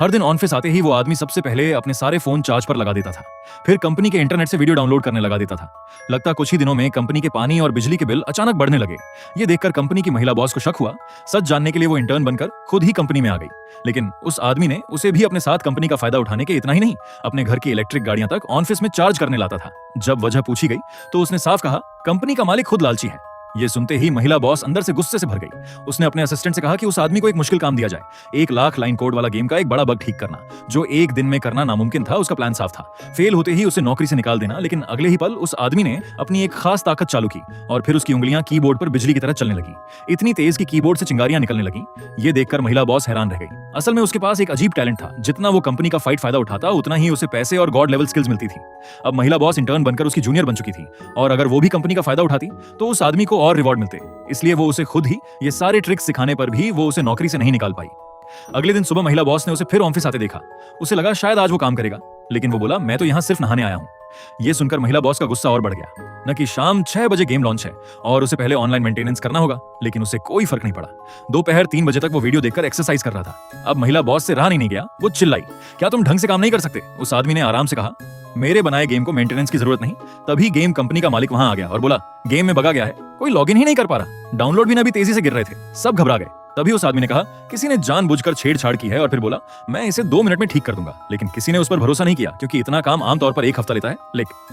हर दिन ऑफिस आते ही वो आदमी सबसे पहले अपने सारे फोन चार्ज पर लगा देता था। फिर कंपनी के इंटरनेट से वीडियो डाउनलोड करने लगा देता था। लगता कुछ ही दिनों में कंपनी के पानी और बिजली के बिल अचानक बढ़ने लगे। ये देखकर कंपनी की महिला बॉस को शक हुआ। सच जानने के लिए वो इंटर्न बनकर खुद ही कंपनी में आ गई। लेकिन उस आदमी ने उसे भी अपने साथ कंपनी का फायदा उठाने के इतना ही नहीं, अपने घर की इलेक्ट्रिक गाड़ियां तक ऑफिस में चार्ज करने लाता था। जब वजह पूछी गई तो उसने साफ कहा, कंपनी का मालिक खुद लालची है। ये सुनते ही महिला बॉस अंदर से गुस्से से भर गई। उसने अपने असिस्टेंट से कहा कि उस आदमी को एक मुश्किल काम दिया जाए, 1 लाख लाइन कोड वाला गेम का एक बड़ा बग ठीक करना, जो एक दिन में करना नामुमकिन था। उसका प्लान साफ था, फेल होते ही उसे नौकरी से निकाल देना। लेकिन अगले ही पल उस आदमी ने अपनी एक खास ताकत चालू की और फिर उसकी उंगलियां कीबोर्ड पर बिजली की तरह चलने लगी, इतनी तेज कि कीबोर्ड से चिंगारियां निकलने लगी। ये देखकर महिला बॉस हैरान रह गई। असल में उसके पास एक अजीब टैलेंट था। जितना वो कंपनी का फायदा उठाता, उतना ही उसे पैसे और गॉड लेवल स्किल्स मिलती थी। अब महिला बॉस इंटर्न बनकर उसकी जूनियर बन चुकी थी, और अगर वो भी कंपनी का फायदा उठाती तो उस आदमी को और रिवॉर्ड मिलते। इसलिए वो उसे खुद ही ये सारे ट्रिक्स सिखाने पर भी वो उसे नौकरी से नहीं निकाल पाई। अगले दिन सुबह महिला बॉस ने उसे फिर ऑफिस आते देखा। उसे लगा शायद आज वो काम करेगा, लेकिन वो बोला, मैं तो यहाँ सिर्फ नहाने आया हूँ। ये सुनकर महिला बॉस का गुस्सा और बढ़ गया। न कि शाम 6 बजे गेम लॉन्च है और उसे पहले ऑनलाइन मेंटेनेंस करना होगा, लेकिन उसे कोई फर्क नहीं पड़ा। दोपहर 3 बजे तक वो वीडियो देखकर एक्सरसाइज कर रहा था। अब महिला बॉस से रहा नहीं गया, वो चिल्लाई, क्या तुम ढंग से काम नहीं कर सकते? उस आदमी ने आराम से कहा, मेरे बनाए गेम को मेंटेनेंस की जरूरत नहीं। तभी गेम कंपनी का मालिक वहां आ गया और बोला, गेम में बगा गया है, कोई लॉगिन ही नहीं कर पा रहा। डाउनलोड भी ना भी तेजी से गिर रहे थे, सब घबरा गए। तभी उस आदमी ने कहा, किसी ने जानबूझकर छेड़छाड़ की है, और फिर बोला, मैं इसे 2 मिनट में ठीक कर दूंगा। लेकिन किसी ने उस पर भरोसा नहीं किया, क्योंकि इतना काम आमतौर पर 1 हफ्ता लेता है। लेकिन